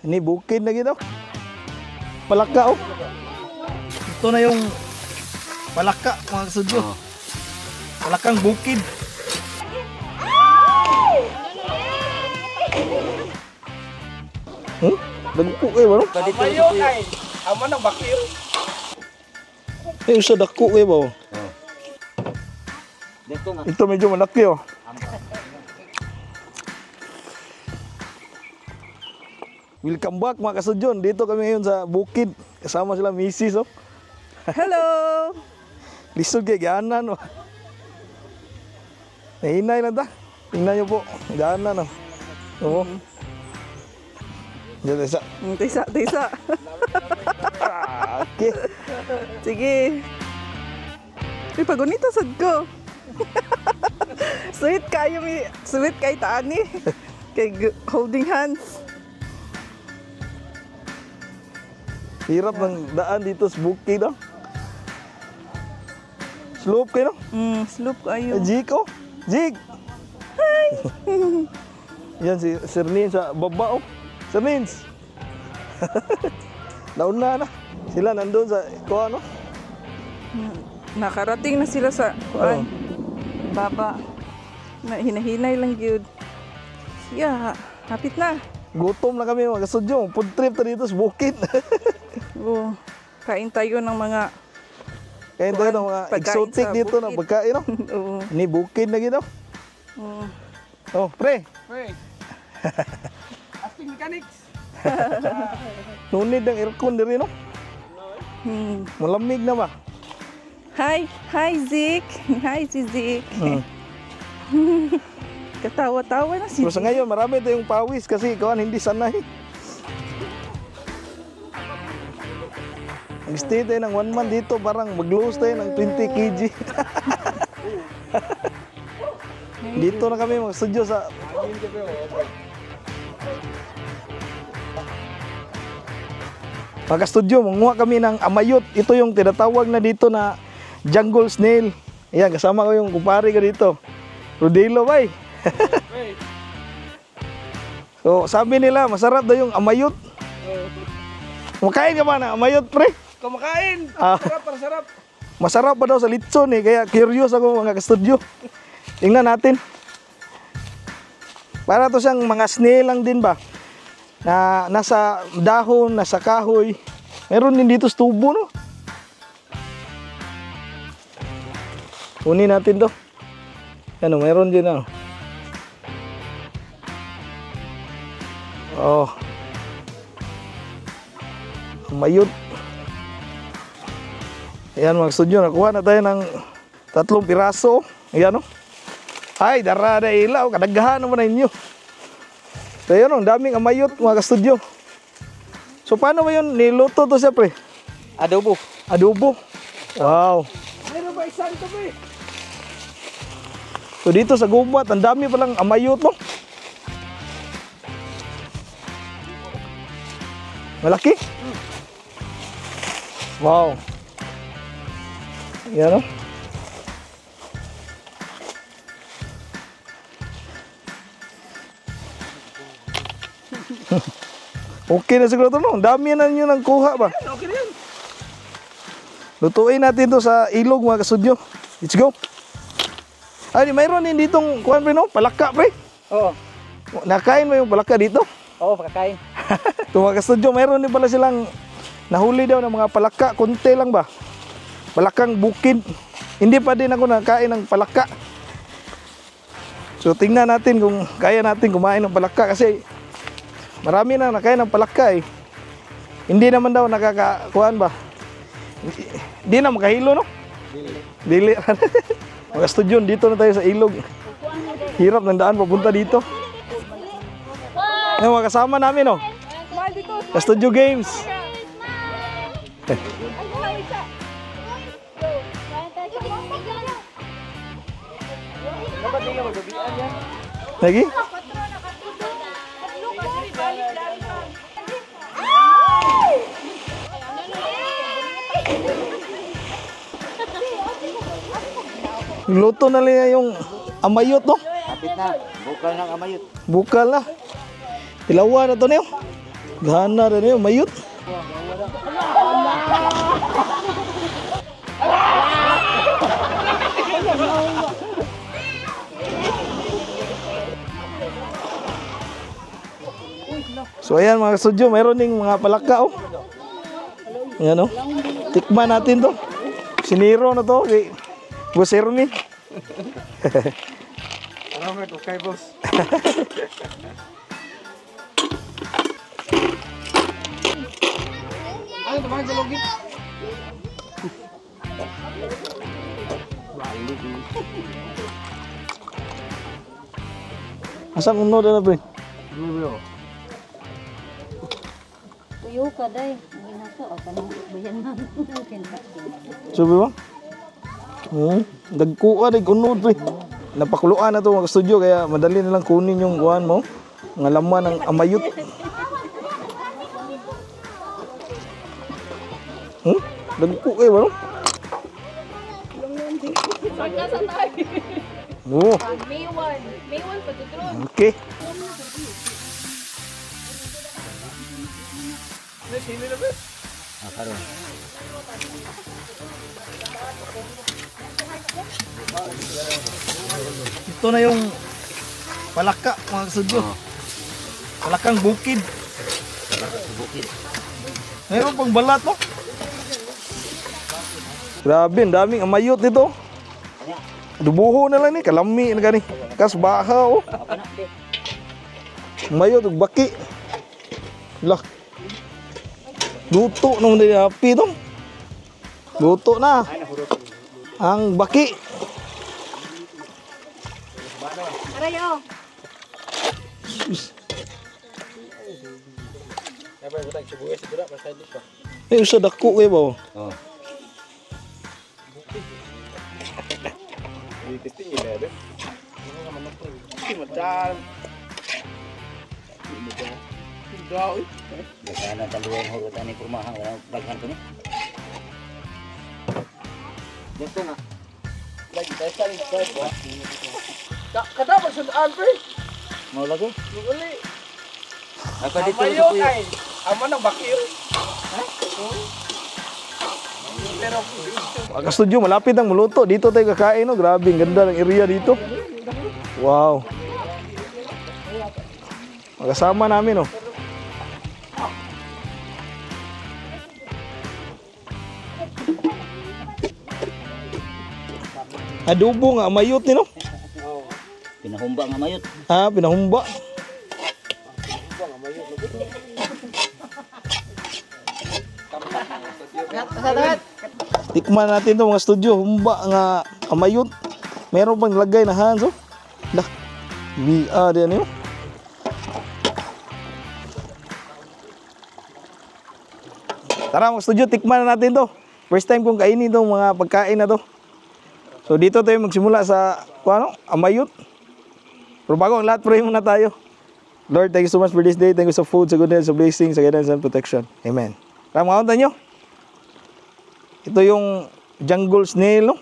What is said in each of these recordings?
Ini bukid na gito. Palaka oh. Ito na yung palaka mga kasudyo. Palakang bukid. Dagko kayo ba no? Amayo kay. Amo nang bakil. Usa dagko kayo ba? Ito medyo malaki oh. Welcome back mga kasudyon. Dito kami ngayon sa bukid. Kasama sila misis oh. Hello! Lisod kay ganan oh. Nahinay lang ta. Tingnan nyo po. Ganan oh. Oo. Diyan isa. Tisa. Okay. Sige. Uy, pagunito sad ko. Sweet kayo sweet kay Tani. Kay holding hands. Hirap ng daan dito sa bukid oh. Slope kayo no? Slope kayo. Jig oh. Jig. Hi. Yan si Sir Nin sa baba oh. Sir Nins. Nauna na. Sila nandun sa kuha no? Nakarating na sila sa kuan. Baba. Hinahinay lang gyud. Yeah, hapit na. Gutom na kami mga kasudyo. Food trip ta dito sa bukid. Oh, kain tayo ng mga Kain tayo ng mga exotic dito na pagkain no? Oo. Ini bukid na gito. Oh, pre. Hey. Asking mechanics. Nunid ang aircon diri no? Malamig na ba? Hi Zik. Hi si Zik. Katawa-tawa na si Pero sa ngayon marami tayong pawis kasi kawan hindi sanay. Nag-stay tayo ng 1 month dito, parang mag-lose tayo ng 20 kg. Dito na kami mag-studio sa... Pagka-studio, manguha kami ng amayot. Ito yung tinatawag na dito na jungle snail. Ayan, kasama ko yung kumpare ko dito. Rodelo, bay. So, sabi nila, masarap daw yung amayot. Makain ka ba na amayot, pre? Kumakain. Sarap. Masarap pa daw sa litson eh, kaya curious ako mga ka-studio. Tingnan natin. Para to siyang mga snail lang din ba? Na nasa dahon, nasa kahoy. Meron din dito sa tubo, no? Kunin natin to. Ano, meron din ano. Oh. Mayot. Ayan mga studio, nakuha na tayo ng 3 piraso. Ayan o. Ay, darada ilaw. Kadaghan naman na inyo. So yun o, daming amayot mga ka-studio. So paano ba yun? Niluto to siya pre? Adobo. Adobo. Wow. Mayroon ba isang to pre? So dito sa gubat, ang dami palang amayot no? Malaki? Wow. Yan o. Okay na siguro ito no? Ang dami na nyo nang kuha ba? Okay na yan. Lutuin natin to sa ilog mga kasudyo. Let's go. Ay, mayroon din ditong kuhan pre no? Palaka pre. Oo. Nakain mo yung palaka dito? Oo, pakakain. Ito mga kasudyo, mayroon din pala silang nahuli daw ng mga palaka. Kunti lang ba? Palakang bukid. Hindi pa din ako nakain ng palaka. So tingnan natin kung kaya natin kumain ng palaka kasi marami na nakain ng palaka eh. Hindi naman daw nakakakuhan ba? Hindi na makahilo no? Dili. Mga studio, dito na tayo sa ilog. Hirap ng daan papunta dito. Yung mga kasama namin no? Sa Studio Games. Lagi? Luto na lang yung amayot no? Kapit na. Bukal ng amayot. Bukal na. Tilawa na to niyo. Gana rin yun, mayot. So ayan mga kasudyo, mayroon ding mga palaka oh. Ayan oh. Tikman natin to. Siniro na to kay Boss Ernie. Salamat, okay boss. Ano naman sa logit? Asa kuno na pre? Tuyo ka day. Ginasa o kanang bayan na. Sabi mo? Dagkuha day kuno pre. Napakuluan na to mga studio kaya madali na lang kunin yung kuhan mo. Ng laman ng amayot. Dagko kayo ba no? Oo. May 1 pagkutron. Okay. Ito na yung palaka mga kasudyo. Palakang bukid. Mayroon pang balat no? Grabe, ang daming amayot dito. Dubuho na lang ni, kalami na gani. Kas baha oh. Amayot, baki. Lah. Luto nung api to. Luto na. Ang baki. Arayo. Usa dako kayo ba? Sana taluan ho tani purmahang daghan ko ni. Dito na. Lagi tayo sa lingkod. Kada ba sa pre? Mau lagi? Uli. Ako dito Amayo kay. Amo nang bakir. Pero Mga studio, malapit ang muluto. Dito tayo kakain, no? Grabe, ang ganda ng area dito. Wow. Magkasama namin, no? Adobo nga, mayot ni, no? Pinahumba nga mayot. Ah, pinahumba. Tikman natin to mga studio, humba nga amayot. Meron pang lagay na hands, oh. Dah. Bia din yun. Tara mga studio, tikman na natin to. First time kong kainin itong mga pagkain na to. So dito tayo magsimula sa ano, amayot. Pero bago ang lahat, pray muna tayo. Lord, thank you so much for this day. Thank you sa food, sa goodness, sa blessings, sa guidance and protection. Amen. Tara mga unta nyo. Ito yung jungle snail, no?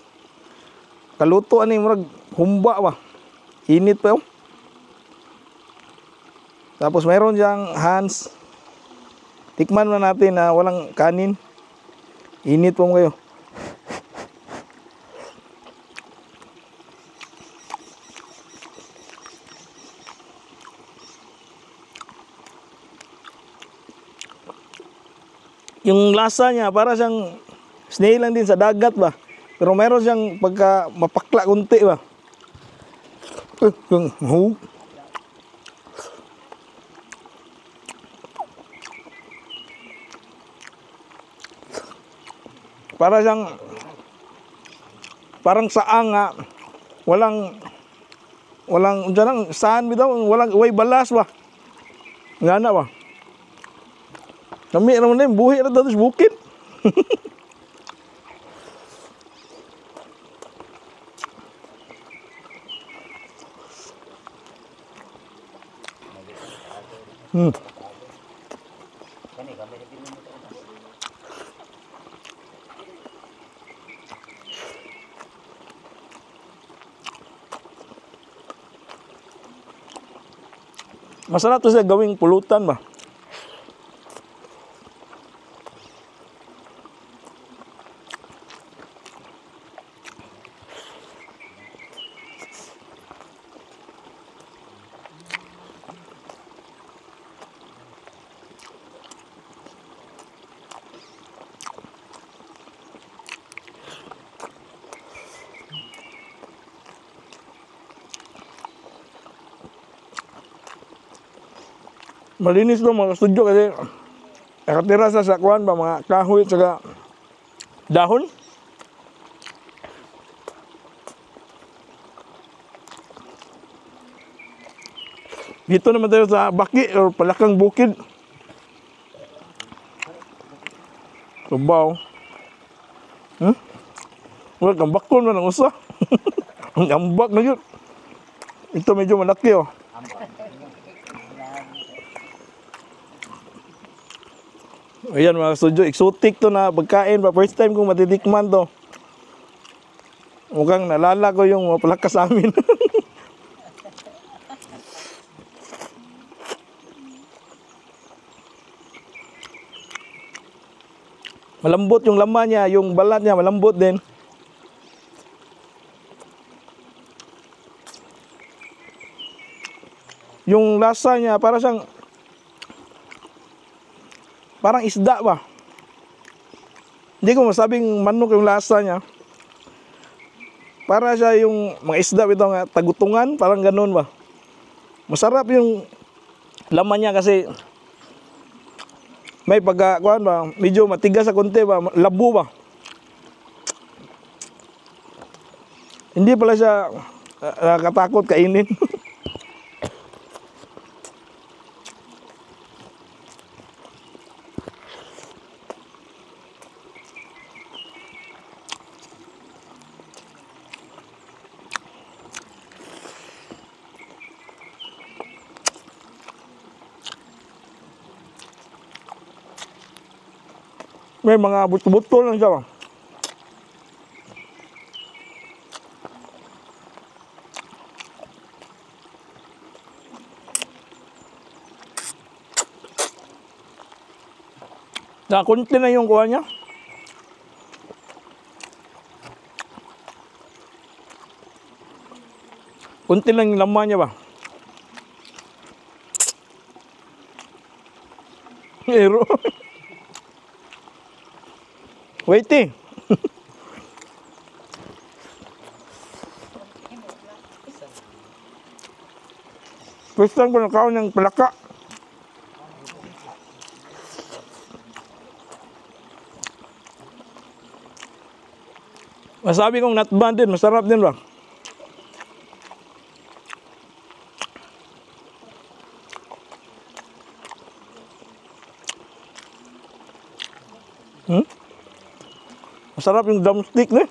Kaluto, ano yung marag humba ba? Init pa yun. Tapos mayroon diyang hands. Tikman na natin na walang kanin. Init po kayo. Yung lasa niya, para siyang snail lang din sa dagat ba. Pero meron siyang pagka mapakla kunti ba. Para siyang parang saang nga walang diyan saan bitaw, walang way balas ba. Ngana ba. Kami naman din buhi na dados bukid. Masarap to siya gawing pulutan ba. Malinis to mga studio kasi nakatira sa kuan ba mga kahoy at saka dahon. Dito naman tayo sa baki o palakang bukid. Tubaw. Wala kang bakon man ang usa. Ang ambak na yun. Ito medyo malaki oh. Ayan mga studio, exotic to na pagkain pa. First time kong matitikman to. Mukhang nalala ko yung mga palaka sa amin. Malambot yung laman niya, yung balat niya malambot din. Yung lasa niya para siyang parang isda ba? Hindi ko masabing manok yung lasa niya. Para siya yung mga isda ito nga tagutungan, parang ganun ba. Masarap yung laman niya kasi may pagkakuan ba, medyo matigas sa konti ba, labo ba. Hindi pala siya nakakatakot kainin. May mga buto-buto lang siya ba. Nakunti na yung kuha niya. Kunti lang yung laman niya ba. Pero wait eh. First time ko nakaon ng palaka. Masabi kong natban din, masarap din ba? Masarap yung drumstick na.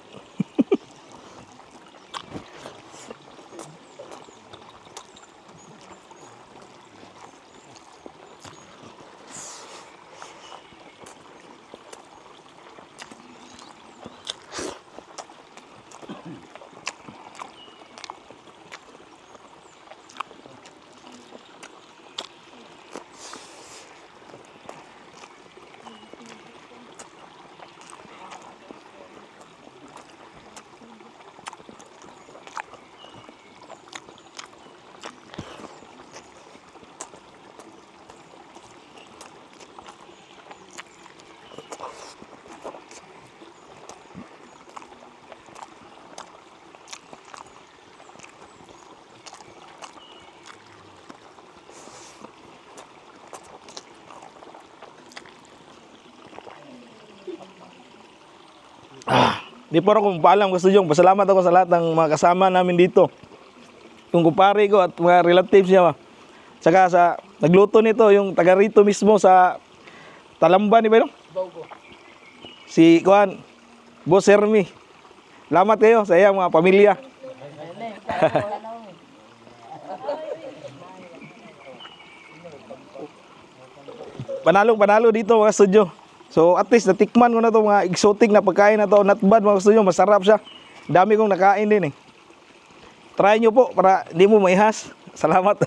Di po ako paalam gusto nyo. Pasalamat ako sa lahat ng mga kasama namin dito. Yung kumpare ko at mga relatives niya. Saka sa nagluto nito, yung taga rito mismo sa Talamban, di ba yun? Si Kuan, Boss Hermi. Salamat kayo sa iyang mga pamilya. Panalong-panalo dito mga studio. So at least natikman ko na to mga exotic na pagkain na to. Not bad mga gusto nyo, masarap siya. Dami kong nakain din eh. Try nyo po para di mo maihas. Salamat.